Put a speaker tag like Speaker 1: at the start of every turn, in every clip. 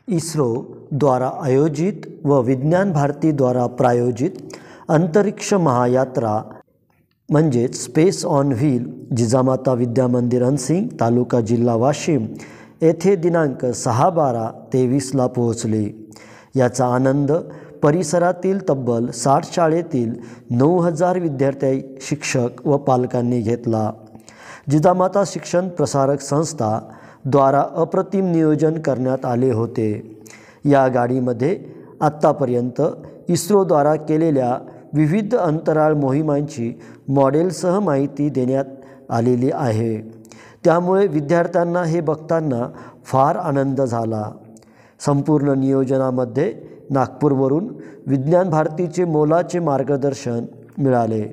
Speaker 1: इस्रो द्वारा आयोजित व विज्ञान भारती द्वारा प्रायोजित अंतरिक्ष महायात्रा म्हणजेच स्पेस ऑन व्हील जिजामाता विद्या मंदिर अनसिंग तालुका जिल्हा वाशिम येथे दिनांक 6/12/23ला पोहोचले। याचा आनंद परिसरातील तब्बल 60 शाळेतील 9000 विद्यार्थी, शिक्षक व पालकांनी घेतला। जिजामाता शिक्षण प्रसारक संस्था द्वारा अप्रतिम नियोजन करण्यात आले होते। या गाडीमध्ये आत्तापर्यंत इस्रोद्वारा केलेल्या विविध अंतराळ मोहिमांची मॉडेलसह माहिती देण्यात आलेली आहे। त्यामुळे विद्यार्थ्यांना हे बघताना फार आनंद झाला। संपूर्ण नियोजनामध्ये नागपूरवरून विज्ञान भारतीचे मोलाचे मार्गदर्शन मिळाले।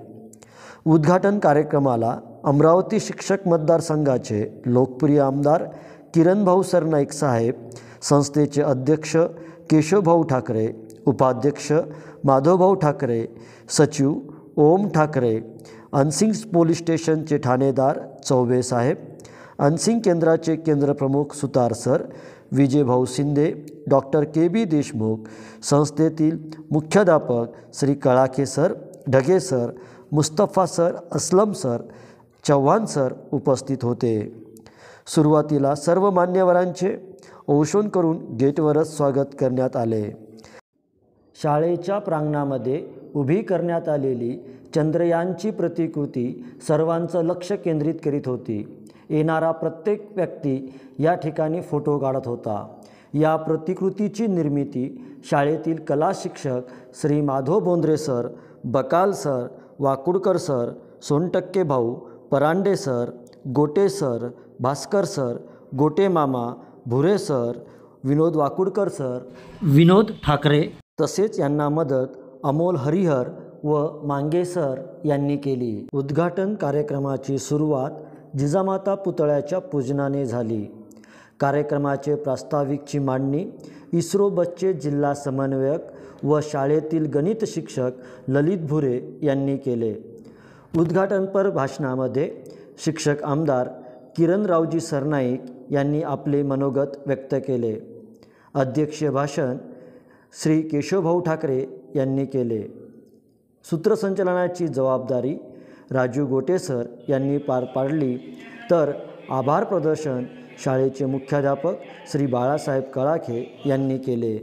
Speaker 1: उद्घाटन कार्यक्रमाला अमरावती शिक्षक मतदारसंघाचे लोकप्रिय आमदार किरणभाऊ सरनाईक साहेब, संस्थेचे अध्यक्ष केशवभाऊ ठाकरे, उपाध्यक्ष माधवभाऊ ठाकरे, सचिव ओम ठाकरे, अनसिंग पोलीस स्टेशनचे ठाणेदार चौबे साहेब, अनसिंग केंद्राचे केंद्रप्रमुख Sutar sir, Vijaybhau Shinde, doctor K B. Deshmukh, संस्थेतील मुख्याध्यापक Shri Kalake sir, Dhage sir, Mustafa sir, Aslam sir, Chavan sir उपस्थित होते। सुरुवातीला सर्व मान्यवरांचे औक्षण करून गेटवरच स्वागत करण्यात आले। शाळेच्या प्रांगणामध्ये उभी करण्यात आलेली चंद्रयानची प्रतिकृती सर्वांचं लक्ष केंद्रित करीत होती। येणारा प्रत्येक व्यक्ती या ठिकाणी फोटो काढत होता। या प्रतिकृतीची निर्मिती शाळेतील कला शिक्षक Shri Madhav Bondre sir, Bakal sir, Wakudkar sir, Sontakke भाऊ, Parande sir, Gote sir, Bhaskar sir, Gote मामा, भुरे सर, विनोद वाकुडकर सर, विनोद ठाकरे तसेच यांना मदत अमोल हरिहर व मांगे सर यांनी केली। उद्घाटन कार्यक्रमाची सुरुवात जिजामाता पुतळ्याच्या पूजनाने झाली। कार्यक्रमाचे प्रास्ताविकची मांडणी इस्रो बसचे जिल्हा समन्वयक व शाळेतील गणित शिक्षक ललित भुरे यांनी केले। उद्घाटनपर भाषणामध्ये शिक्षक आमदार किरणरावजी सरनाईक यांनी आपले मनोगत व्यक्त केले। अध्यक्षीय भाषण श्री केशवभाऊ ठाकरे यांनी केले। सूत्रसंचालनाची जबाबदारी राजू गोटे सर यांनी पार पाडली, तर आभार प्रदर्शन शाळेचे मुख्याध्यापक श्री बाळासाहेब कळाके यांनी केले।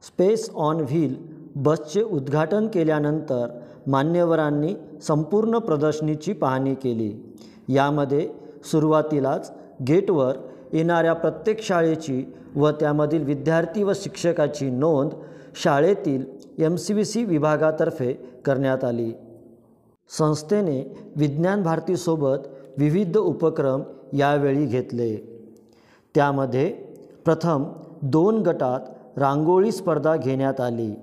Speaker 1: स्पेस ऑन व्हील बसचे उद्घाटन केल्यानंतर मान्यवरांनी संपूर्ण प्रदर्शनीची पाहणी केली। यामध्ये सुरुवातीलाच गेटवर येणाऱ्या प्रत्येक शाळेची व त्यामधील विद्यार्थी व शिक्षकाची नोंद शाळेतील MCVC विभागातर्फे करण्यात आली। संस्थेने विज्ञान भारतीसोबत विविध उपक्रम यावेळी घेतले। त्यामध्ये प्रथम 2 गटात रांगोळी स्पर्धा घेण्यात आली।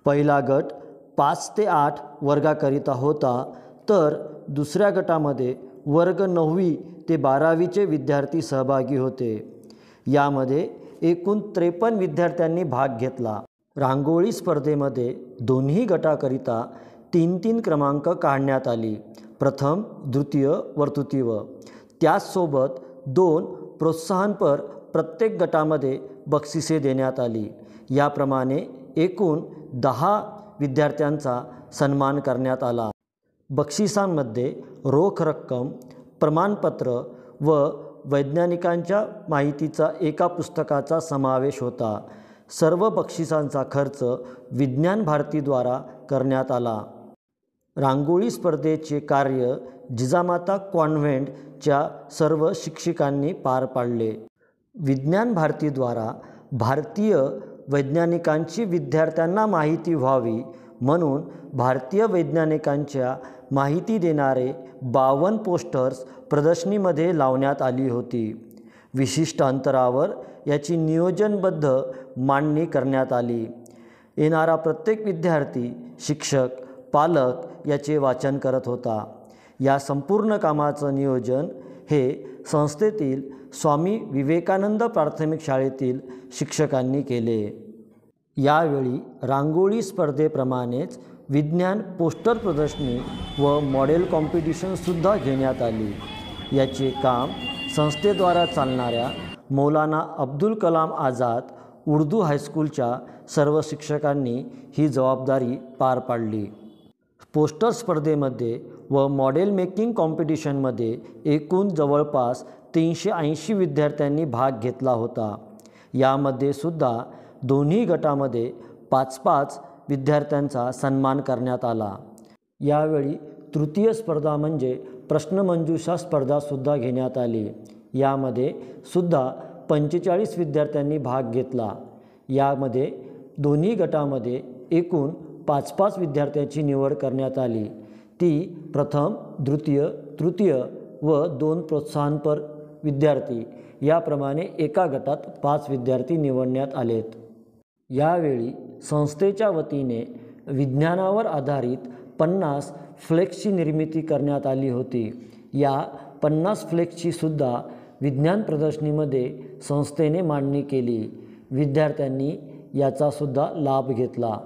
Speaker 1: पहिला गट 5 ते 8 वर्गाकरिता होता, तर दुसऱ्या गटामध्ये वर्ग 9वी ते 12वीचे विद्यार्थी सहभागी होते। यामध्ये एकूण 53 विद्यार्थ्यांनी भाग घेतला। रांगोळी स्पर्धेमध्ये दोन्ही गटाकरिता 3-3 क्रमांक काढण्यात आली, प्रथम, द्वितीय व तृतीय। त्याचसोबत 2 प्रोत्साहनपर प्रत्येक गटामध्ये बक्षिसे देण्यात आली। याप्रमाणे एकूण 10 विद्यार्थ्यांचा सन्मान करण्यात आला। बक्षिसांमध्ये रोख रक्कम, प्रमाणपत्र व वैज्ञानिकांच्या माहितीचा एका पुस्तकाचा समावेश होता। सर्व बक्षिसांचा खर्च विज्ञान भारतीद्वारा करण्यात आला। रांगोळी स्पर्धेचे कार्य जिजामाता कॉन्व्हेंटच्या सर्व शिक्षकांनी पार पाडले। विज्ञान भारतीद्वारा भारतीय वैज्ञानिकांची विद्यार्थ्यांना माहिती व्हावी म्हणून भारतीय वैज्ञानिकांच्या माहिती देणारे 52 पोस्टर्स प्रदर्शनीमध्ये लावण्यात आली होती। विशिष्ट अंतरावर याची नियोजनबद्ध मांडणी करण्यात आली। येणारा प्रत्येक विद्यार्थी, शिक्षक, पालक याचे वाचन करत होता। या संपूर्ण कामाचं नियोजन हे संस्थेतील स्वामी विवेकानंद प्राथमिक शाळेतील शिक्षकांनी केले। यावेळी रांगोळी स्पर्धेप्रमाणेच विज्ञान पोस्टर प्रदर्शनी व मॉडेल कॉम्पिटिशनसुद्धा घेण्यात आली। याचे काम संस्थेद्वारा चालणाऱ्या मौलाना अब्दुल कलाम आझाद उर्दू हायस्कूलच्या सर्व शिक्षकांनी ही जबाबदारी पार पाडली. पोस्टर स्पर्धेमध्ये व मॉडेल मेकिंग कॉम्पिटिशनमध्ये एकूण जवळपास 380 विद्यार्थ्यांनी भाग घेतला होता. यामध्ये सुद्धा दोन्ही गटामध्ये 5-5 विद्यार्थ्यांचा सन्मान करण्यात आला. यावेळी तृतीय स्पर्धा म्हणजे प्रश्नमंजुषा स्पर्धासुद्धा घेण्यात आली. यामध्ये सुद्धा 45 विद्यार्थ्यांनी भाग घेतला. यामध्ये दोन्ही गटामध्ये एकूण 5-5 विद्यार्थ्यांची निवड करण्यात आली. ती प्रथम, द्वितीय, तृतीय व 2 प्रोत्साहनपर विद्यार्थी याप्रमाणे एका गटात 5 विद्यार्थी निवडण्यात आलेत. यावेळी संस्थेच्या वतीने विज्ञानावर आधारित 50 फ्लेक्सची निर्मिती करण्यात आली होती. या 50 फ्लेक्सची सुद्धा विज्ञान प्रदर्शनीमध्ये संस्थेने मांडणी केली. विद्यार्थ्यांनी याचासुद्धा लाभ घेतला.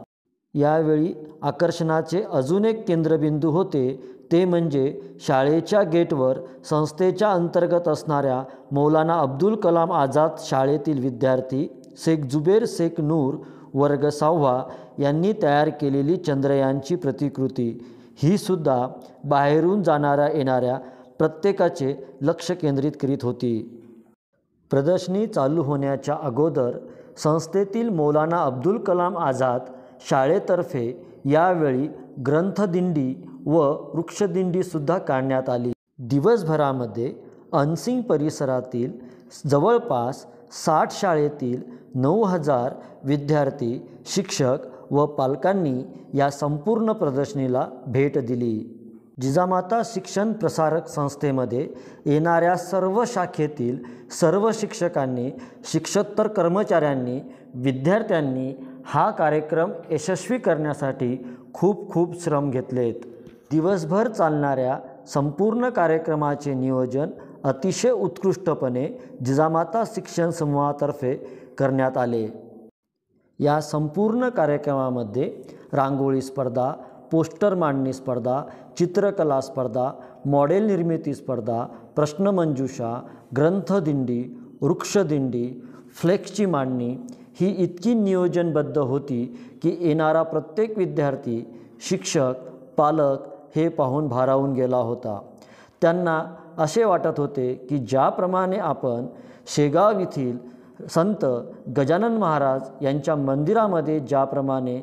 Speaker 1: यावेळी आकर्षणाचे अजून एक केंद्रबिंदू होते ते म्हणजे शाळेच्या गेटवर संस्थेच्या अंतर्गत असणाऱ्या मौलाना अब्दुल कलाम आझाद शाळेतील विद्यार्थी शेख जुबेर शेख नूर वर्ग 6वा यांनी तयार केलेली चंद्रयानची प्रतिकृती. ही सुद्धा बाहेरून जाणाऱ्या येणाऱ्या प्रत्येकाचे लक्ष केंद्रित करीत होती. प्रदर्शनी चालू होण्याच्या अगोदर संस्थेतील मौलाना अब्दुल कलाम आझाद शाळेतर्फे यावेळी ग्रंथदिंडी व वृक्षदिंडीसुद्धा काढण्यात आली. दिवसभरामध्ये अनसिंग परिसरातील जवळपास 60 शाळेतील 9000 विद्यार्थी, शिक्षक व पालकांनी या संपूर्ण प्रदर्शनीला भेट दिली. जिजामाता शिक्षण प्रसारक संस्थेमध्ये येणाऱ्या सर्व शाखेतील सर्व शिक्षकांनी, शिक्षकेतर कर्मचाऱ्यांनी, विद्यार्थ्यांनी हा कार्यक्रम यशस्वी करण्यासाठी खूप खूप श्रम घेतलेत. दिवसभर चालणाऱ्या संपूर्ण कार्यक्रमाचे नियोजन अतिशय उत्कृष्टपणे जिजामाता शिक्षण समूहातर्फे करण्यात आले. या संपूर्ण कार्यक्रमामध्ये रांगोळी स्पर्धा, पोस्टर मांडणी स्पर्धा, चित्रकला स्पर्धा, मॉडेल निर्मिती स्पर्धा, प्रश्नमंजुषा, ग्रंथदिंडी, वृक्षदिंडी, फ्लेक्सची मांडणी ही इतकी नियोजनबद्ध होती की येणारा प्रत्येक विद्यार्थी, शिक्षक, पालक हे पाहून भारावून गेला होता. त्यांना असे वाटत होते की ज्याप्रमाणे आपण शेगाव येथील संत गजानन महाराज यांच्या मंदिरामध्ये ज्याप्रमाणे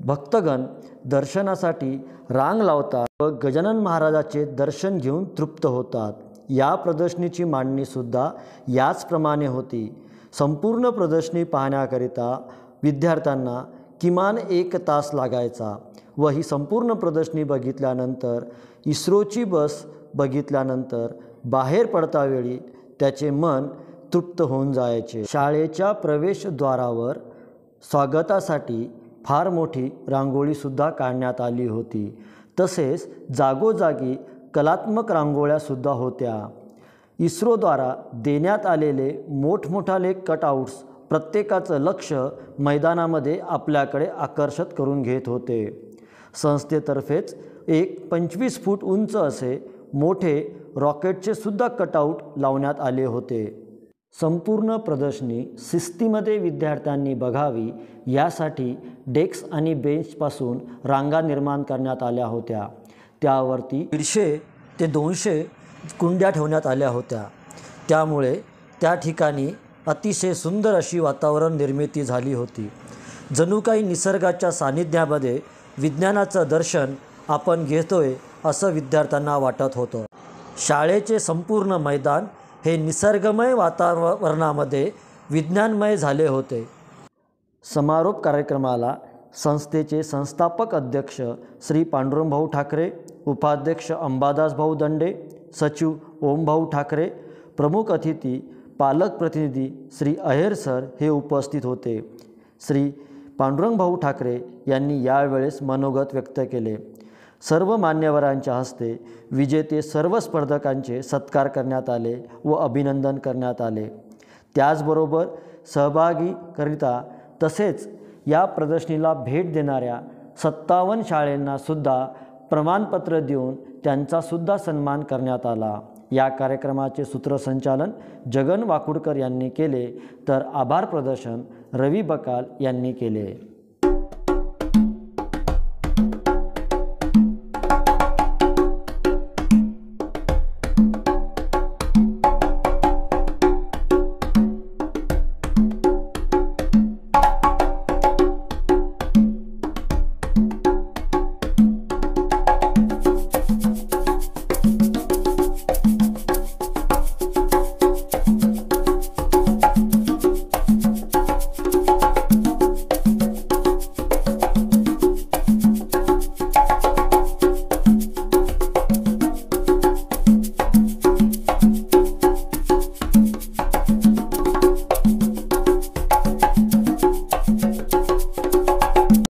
Speaker 1: भक्तगण दर्शनासाठी रांग लावतात व गजानन महाराजाचे दर्शन घेऊन तृप्त होतात, या प्रदर्शनीची मांडणीसुद्धा याचप्रमाणे होती. संपूर्ण प्रदर्शनी पाहण्याकरिता विद्यार्थ्यांना किमान 1 तास लागायचा व ही संपूर्ण प्रदर्शनी बघितल्यानंतर, इस्रोची बस बघितल्यानंतर बाहेर पडतावेळी त्याचे मन तृप्त होऊन जायचे. शाळेच्या प्रवेशद्वारावर स्वागतासाठी फार मोठी रांगोळीसुद्धा काढण्यात आली होती. तसेच जागोजागी कलात्मक रांगोळ्यासुद्धा होत्या. इस्रोद्वारा देण्यात आलेले मोठमोठाले कटआउट्स प्रत्येकाचं लक्ष मैदानामध्ये आपल्याकडे आकर्षित करून घेत होते. संस्थेतर्फेच एक 25 फूट उंच असे मोठे रॉकेटचे सुद्धा कटआउट लावण्यात आले होते. संपूर्ण प्रदर्शनी शिस्तीमध्ये विद्यार्थ्यांनी बघावी यासाठी डेस्क आणि बेंचपासून रांगा निर्माण करण्यात आल्या होत्या. त्यावरती 150 ते 200 कुंड्या ठेवण्यात आल्या होत्या. त्यामुळे त्या ठिकाणी अतिशय सुंदर अशी वातावरण निर्मिती झाली होती. जणू काही निसर्गाच्या सानिध्यामध्ये विज्ञानाचं दर्शन आपण घेतोय असं विद्यार्थ्यांना वाटत होतं. शाळेचे संपूर्ण मैदान हे निसर्गमय वातावरणामध्ये विज्ञानमय झाले होते. समारोप कार्यक्रमाला संस्थेचे संस्थापक अध्यक्ष श्री पांडुरंगभाऊ ठाकरे, उपाध्यक्ष अंबादास भाऊ दंडे, सचिव ओमभाऊ ठाकरे, प्रमुख अतिथी पालक प्रतिनिधी श्री अहेर सर हे उपस्थित होते. श्री पांडुरंगभाऊ ठाकरे यांनी यावेळेस मनोगत व्यक्त केले. सर्व मान्यवरांच्या हस्ते विजेते सर्व स्पर्धकांचे सत्कार करण्यात आले व अभिनंदन करण्यात आले. त्याचबरोबर सहभागीकरिता तसेच या प्रदर्शनीला भेट देणाऱ्या 57 शाळांनासुद्धा प्रमाणपत्र देऊन त्यांचासुद्धा सन्मान करण्यात आला. या कार्यक्रमाचे सूत्रसंचालन जगन वाकुडकर यांनी केले, तर आभार प्रदर्शन रवी बकाल यांनी केले.